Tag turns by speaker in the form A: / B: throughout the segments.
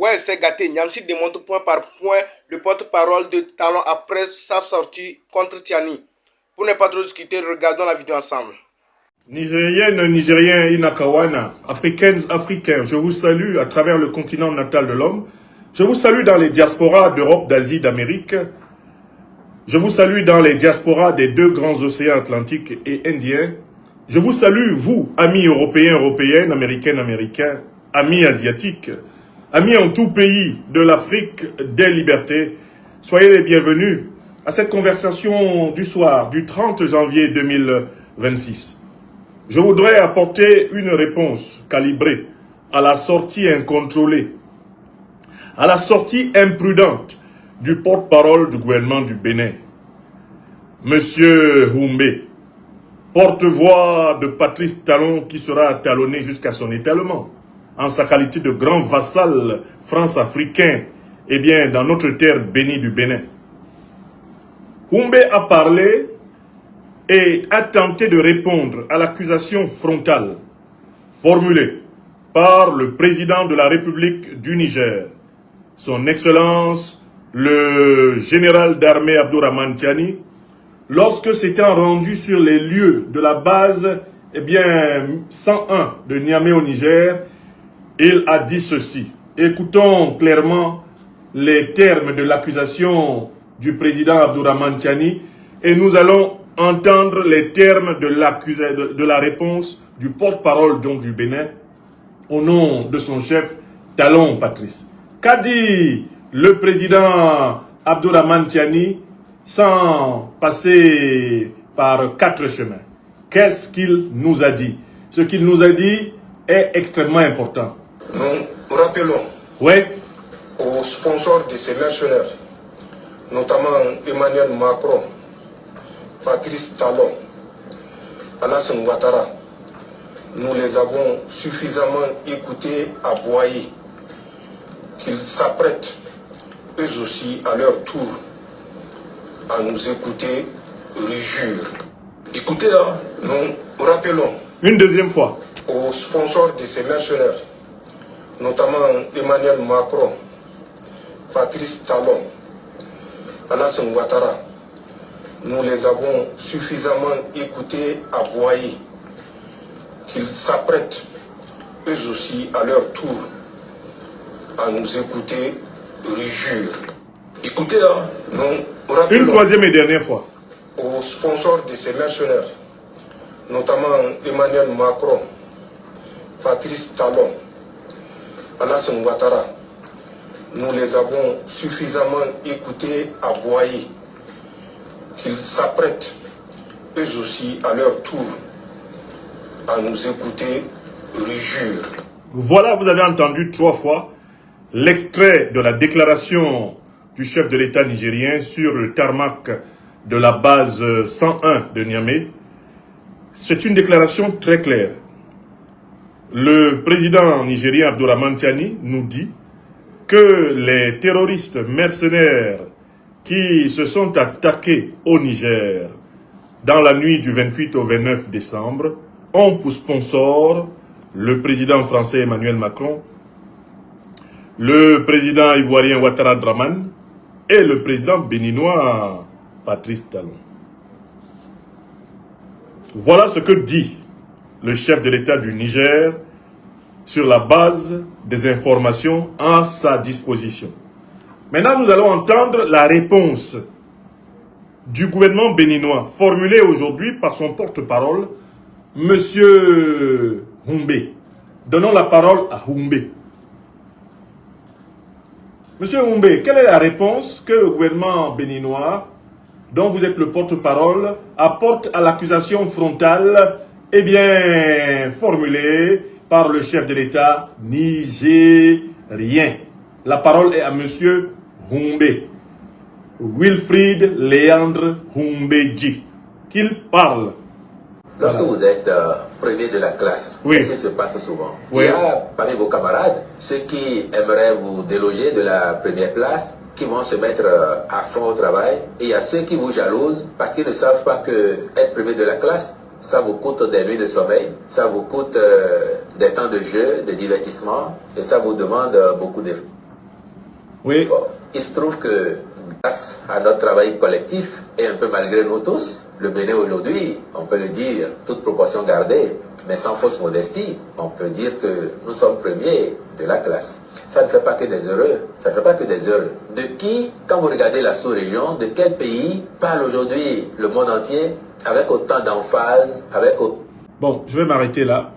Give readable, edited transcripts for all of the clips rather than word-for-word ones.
A: Ouais, c'est gâté. Niamsi démontre point par point le porte-parole de Talon après sa sortie contre Tiani. Pour ne pas trop discuter, regardons la vidéo ensemble.
B: Nigériennes, Nigériens, Inakawana, Africaines, Africains, je vous salue à travers le continent natal de l'homme. Je vous salue dans les diasporas d'Europe, d'Asie, d'Amérique. Je vous salue dans les diasporas des deux grands océans Atlantiques et Indiens. Je vous salue, vous, amis européens, européennes, américaines, américains, amis asiatiques, amis en tout pays de l'Afrique des libertés. Soyez les bienvenus à cette conversation du soir du 30 janvier 2026. Je voudrais apporter une réponse calibrée à la sortie incontrôlée, à la sortie imprudente du porte-parole du gouvernement du Bénin, Monsieur Humbe, porte-voix de Patrice Talon qui sera talonné jusqu'à son étalement, en sa qualité de grand vassal france-africain, et bien dans notre terre bénie du Bénin. Humbe a parlé et a tenté de répondre à l'accusation frontale formulée par le président de la République du Niger, son Excellence le général d'armée Abdourahmane Tiani, lorsque s'étant rendu sur les lieux de la base 101 de Niamey au Niger, il a dit ceci. Écoutons clairement les termes de l'accusation du président Abdourahmane Tiani et nous allons entendre les termes de la réponse du porte-parole du Bénin au nom de son chef Talon Patrice. Qu'a dit le président Abdourahmane Tiani sans passer par 4 chemins? Qu'est-ce qu'il nous a dit? Ce qu'il nous a dit est extrêmement important.
C: Nous rappelons aux sponsors de ces mercenaires, notamment Emmanuel Macron, Patrice Talon, Alassane Ouattara, nous les avons suffisamment écoutés à Boaï, qu'ils s'apprêtent eux aussi à leur tour à nous écouter rugir. Écoutez là, nous rappelons
B: une deuxième fois
C: aux sponsors de ces mercenaires, notamment Emmanuel Macron, Patrice Talon, Alassane Ouattara, nous les avons suffisamment écoutés à Boaï, qu'ils s'apprêtent eux aussi à leur tour à nous écouter rugir. Écoutez là, nous rappelons
B: une troisième et dernière fois
C: aux sponsors de ces mercenaires, notamment Emmanuel Macron, Patrice Talon, Alassane Ouattara, nous les avons suffisamment écoutés à Boaï, qu'ils s'apprêtent eux aussi à leur tour à nous écouter rugir.
B: Voilà, vous avez entendu 3 fois l'extrait de la déclaration du chef de l'État nigérien sur le tarmac de la base 101 de Niamey. C'est une déclaration très claire. Le président nigérien Abdourahmane Tiani nous dit que les terroristes mercenaires qui se sont attaqués au Niger dans la nuit du 28 au 29 décembre ont pour sponsor le président français Emmanuel Macron, le président ivoirien Ouattara Draman et le président béninois Patrice Talon. Voilà ce que dit le chef de l'État du Niger sur la base des informations à sa disposition. Maintenant, nous allons entendre la réponse du gouvernement béninois formulée aujourd'hui par son porte-parole, Monsieur Humbe. Donnons la parole à Humbe. Monsieur Humbe, quelle est la réponse que le gouvernement béninois, dont vous êtes le porte-parole, apporte à l'accusation frontale, formulée par le chef de l'État nigérien? La parole est à Monsieur Humbe, Wilfried Léandre Humbeji, qu'il parle.
D: Lorsque vous êtes premier de la classe,
B: oui,
D: ce qui se passe souvent,
B: oui,
D: il y a parmi vos camarades ceux qui aimeraient vous déloger de la première place, qui vont se mettre à fond au travail, et il y a ceux qui vous jalousent parce qu'ils ne savent pas que être premier de la classe, ça vous coûte des nuits de sommeil, ça vous coûte des temps de jeu, de divertissement, et ça vous demande beaucoup d'efforts.
B: Oui.
D: Il se trouve que grâce à notre travail collectif et un peu malgré nous tous, le Bénin aujourd'hui, on peut le dire, toute proportion gardée, mais sans fausse modestie, on peut dire que nous sommes premiers de la classe. Ça ne fait pas que des heureux, ça ne fait pas que des heureux. De qui, quand vous regardez la sous-région, de quel pays parle aujourd'hui le monde entier avec autant d'emphase, avec autant...
B: Bon, je vais m'arrêter là.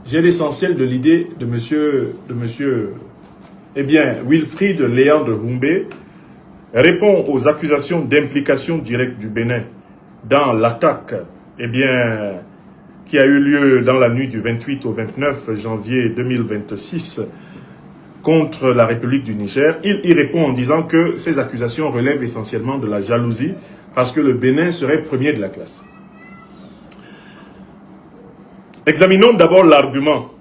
B: J'ai l'essentiel de l'idée de monsieur, eh bien, Wilfried Léandre Humbe répond aux accusations d'implication directe du Bénin dans l'attaque, eh bien, qui a eu lieu dans la nuit du 28 au 29 janvier 2026 contre la République du Niger. Il y répond en disant que ces accusations relèvent essentiellement de la jalousie parce que le Bénin serait premier de la classe. Examinons d'abord l'argument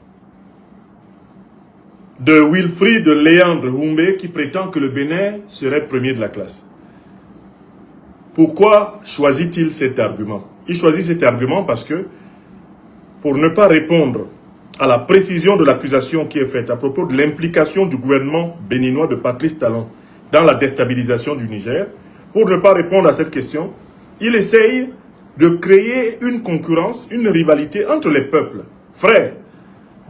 B: de Wilfried Léandre Humbe qui prétend que le Bénin serait premier de la classe. Pourquoi choisit-il cet argument? Il choisit cet argument parce que, pour ne pas répondre à la précision de l'accusation qui est faite à propos de l'implication du gouvernement béninois de Patrice Talon dans la déstabilisation du Niger, pour ne pas répondre à cette question, il essaye de créer une concurrence, une rivalité entre les peuples frères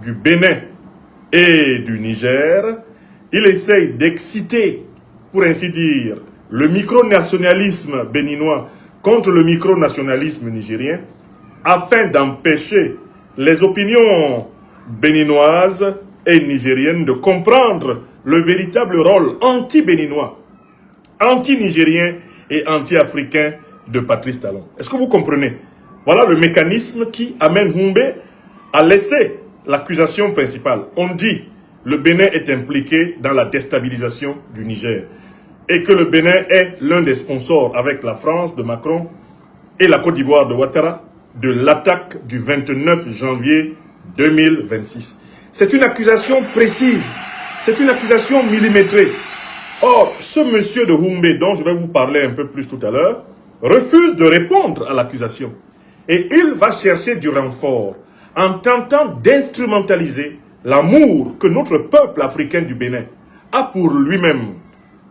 B: du Bénin et du Niger. Il essaye d'exciter, pour ainsi dire, le micro-nationalisme béninois contre le micro-nationalisme nigérien, afin d'empêcher les opinions béninoises et nigériennes de comprendre le véritable rôle anti-béninois, anti-nigérien et anti-africain de Patrice Talon. Est-ce que vous comprenez? Voilà le mécanisme qui amène Humbe à laisser l'accusation principale. On dit le Bénin est impliqué dans la déstabilisation du Niger et que le Bénin est l'un des sponsors avec la France de Macron et la Côte d'Ivoire de Ouattara de l'attaque du 29 janvier 2026. C'est une accusation précise, c'est une accusation millimétrée. Or, ce monsieur de Humbe, dont je vais vous parler un peu plus tout à l'heure, refuse de répondre à l'accusation. Et il va chercher du renfort en tentant d'instrumentaliser l'amour que notre peuple africain du Bénin a pour lui-même.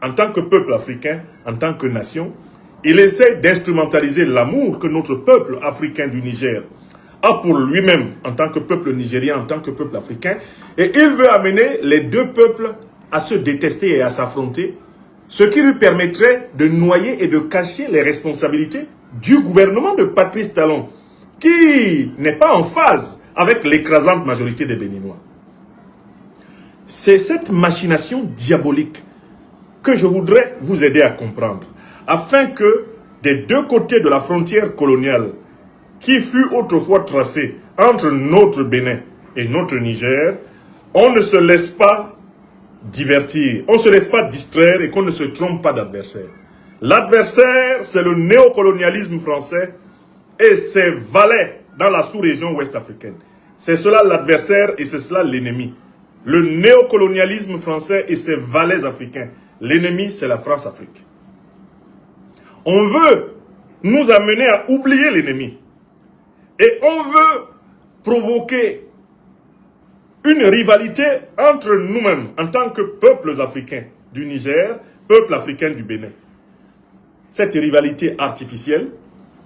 B: En tant que peuple africain, en tant que nation, il essaie d'instrumentaliser l'amour que notre peuple africain du Niger a pour lui-même, en tant que peuple nigérien, en tant que peuple africain. Et il veut amener les deux peuples à se détester et à s'affronter, ce qui lui permettrait de noyer et de cacher les responsabilités du gouvernement de Patrice Talon, qui n'est pas en phase avec l'écrasante majorité des Béninois. C'est cette machination diabolique que je voudrais vous aider à comprendre, afin que des deux côtés de la frontière coloniale, qui fut autrefois tracée entre notre Bénin et notre Niger, on ne se laisse pas divertir, on ne se laisse pas distraire et qu'on ne se trompe pas d'adversaire. L'adversaire, c'est le néocolonialisme français et ses valets dans la sous-région ouest-africaine. C'est cela l'adversaire et c'est cela l'ennemi. Le néocolonialisme français et ses valets africains. L'ennemi, c'est la France-Afrique. On veut nous amener à oublier l'ennemi. Et on veut provoquer une rivalité entre nous-mêmes, en tant que peuples africains du Niger, peuple africain du Bénin. Cette rivalité artificielle,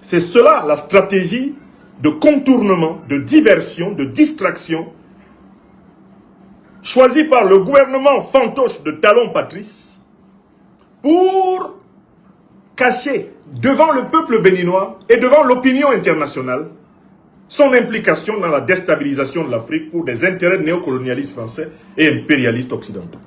B: c'est cela la stratégie de contournement, de diversion, de distraction, choisie par le gouvernement fantoche de Talon Patrice, pour cacher devant le peuple béninois et devant l'opinion internationale son implication dans la déstabilisation de l'Afrique pour des intérêts néocolonialistes français et impérialistes occidentaux.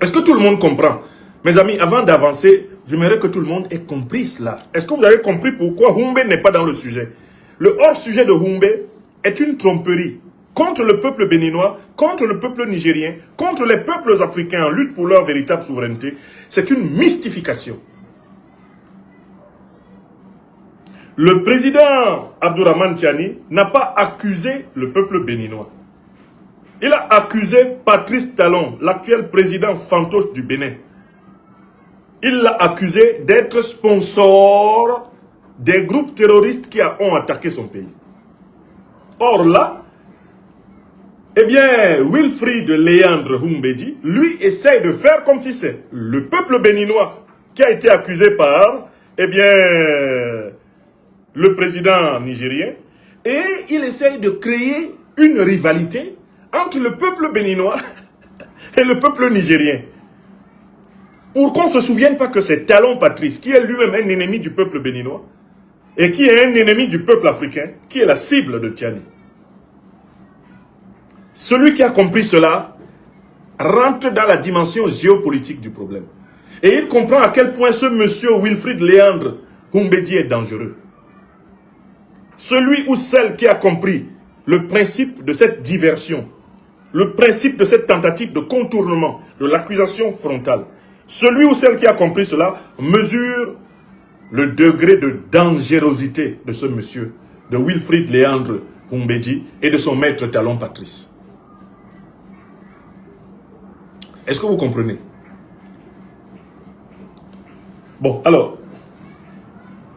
B: Est-ce que tout le monde comprend? Mes amis, avant d'avancer, j'aimerais que tout le monde ait compris cela. Est-ce que vous avez compris pourquoi Humbe n'est pas dans le sujet? Le hors-sujet de Humbe est une tromperie contre le peuple béninois, contre le peuple nigérien, contre les peuples africains en lutte pour leur véritable souveraineté. C'est une mystification. Le président Abdourahmane Tiani n'a pas accusé le peuple béninois. Il a accusé Patrice Talon, l'actuel président fantoche du Bénin. Il l'a accusé d'être sponsor des groupes terroristes qui ont attaqué son pays. Or là, Eh bien, Wilfrid Léandre Humbedi, lui, essaye de faire comme si c'est le peuple béninois qui a été accusé par, eh bien, le président nigérien, et il essaye de créer une rivalité entre le peuple béninois et le peuple nigérien. Pour qu'on ne se souvienne pas que c'est Talon Patrice, qui est lui-même un ennemi du peuple béninois, et qui est un ennemi du peuple africain, qui est la cible de Tiani. Celui qui a compris cela rentre dans la dimension géopolitique du problème. Et il comprend à quel point ce monsieur Wilfrid Léandre Humbedi est dangereux. Celui ou celle qui a compris le principe de cette diversion, le principe de cette tentative de contournement de l'accusation frontale, celui ou celle qui a compris cela mesure le degré de dangerosité de ce monsieur, de Wilfrid Léandre Humbedi et de son maître Talon Patrice. Est-ce que vous comprenez? Bon, alors,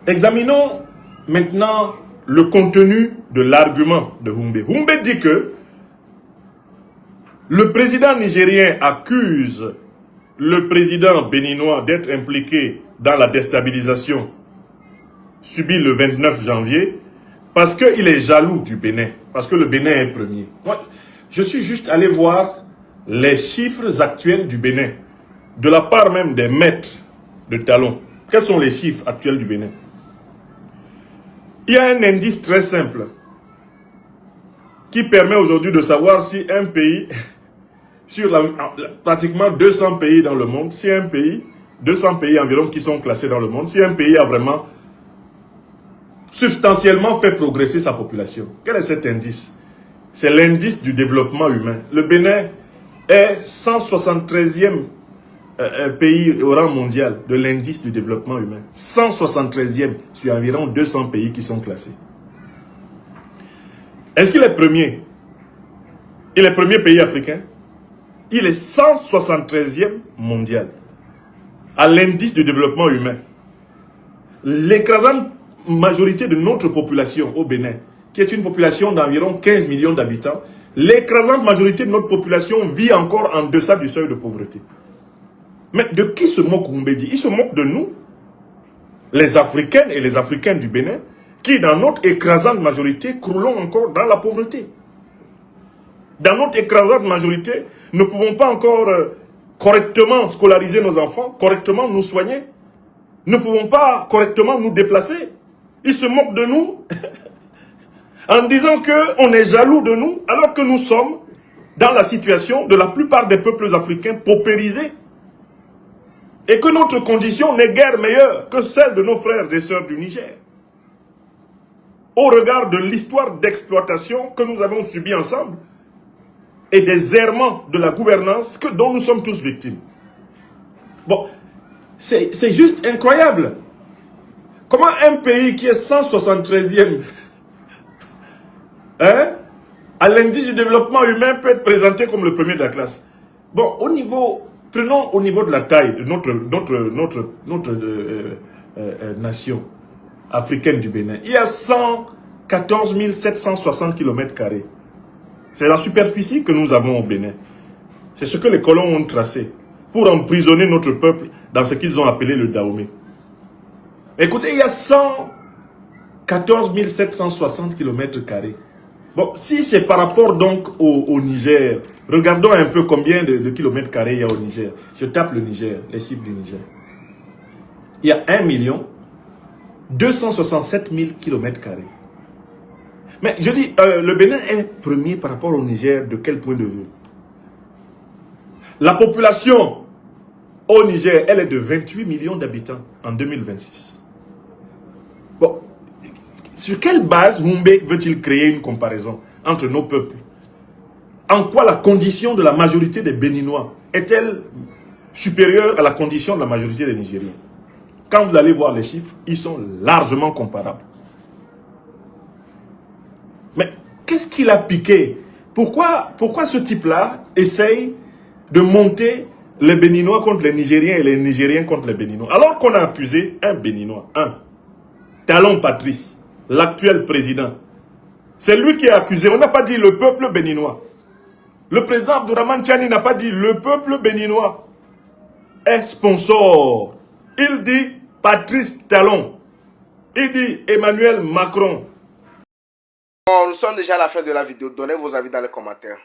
B: examinons maintenant le contenu de l'argument de Humbe. Humbe dit que le président nigérien accuse le président béninois d'être impliqué dans la déstabilisation subie le 29 janvier parce qu'il est jaloux du Bénin, parce que le Bénin est premier. Moi, je suis juste allé voir les chiffres actuels du Bénin, de la part même des maîtres de Talon. Quels sont les chiffres actuels du Bénin? Il y a un indice très simple qui permet aujourd'hui de savoir si un pays, sur pratiquement 200 pays dans le monde, si un pays, 200 pays environ qui sont classés dans le monde, si un pays a vraiment substantiellement fait progresser sa population. Quel est cet indice? C'est l'indice du développement humain. Le Bénin est 173e pays au rang mondial de l'indice du développement humain. 173e sur environ 200 pays qui sont classés. Est-ce qu'il est premier? Il est premier pays africain? Il est 173e mondial à l'indice du développement humain. L'écrasante majorité de notre population au Bénin, qui est une population d'environ 15 millions d'habitants, l'écrasante majorité de notre population vit encore en deçà du seuil de pauvreté. Mais de qui se moque Humbedi? Il se moque de nous, les Africaines et les Africains du Bénin, qui dans notre écrasante majorité croulons encore dans la pauvreté. Dans notre écrasante majorité, nous ne pouvons pas encore correctement scolariser nos enfants, correctement nous soigner. Nous ne pouvons pas correctement nous déplacer. Ils se moquent de nous en disant qu'on est jaloux de nous, alors que nous sommes dans la situation de la plupart des peuples africains paupérisés. Et que notre condition n'est guère meilleure que celle de nos frères et sœurs du Niger. Au regard de l'histoire d'exploitation que nous avons subie ensemble et des errements de la gouvernance dont nous sommes tous victimes. Bon, c'est juste incroyable. Comment un pays qui est 173e à l'indice du développement humain peut être présenté comme le premier de la classe? Bon, prenons au niveau de la taille de notre nation africaine du Bénin. Il y a 114 760 km². C'est la superficie que nous avons au Bénin. C'est ce que les colons ont tracé pour emprisonner notre peuple dans ce qu'ils ont appelé le Dahomey. Écoutez, il y a 114 760 km². Bon, si c'est par rapport donc au Niger, regardons un peu combien de kilomètres carrés il y a au Niger. Je tape le Niger, les chiffres du Niger. Il y a 1 267 000 km². Mais je dis, le Bénin est premier par rapport au Niger, de quel point de vue? La population au Niger, elle est de 28 millions d'habitants en 2026. Bon, sur quelle base Humbe veut-il créer une comparaison entre nos peuples? En quoi la condition de la majorité des Béninois est-elle supérieure à la condition de la majorité des Nigériens? Quand vous allez voir les chiffres, ils sont largement comparables. Mais qu'est-ce qu'il a piqué? Pourquoi ce type-là essaye de monter les Béninois contre les Nigériens et les Nigériens contre les Béninois? Alors qu'on a accusé un Béninois, Talon Patrice, l'actuel président. C'est lui qui a accusé, on n'a pas dit le peuple béninois. Le président Abdourahmane Tchani n'a pas dit le peuple béninois est sponsor. Il dit Patrice Talon. Il dit Emmanuel Macron.
A: Bon, nous sommes déjà à la fin de la vidéo. Donnez vos avis dans les commentaires.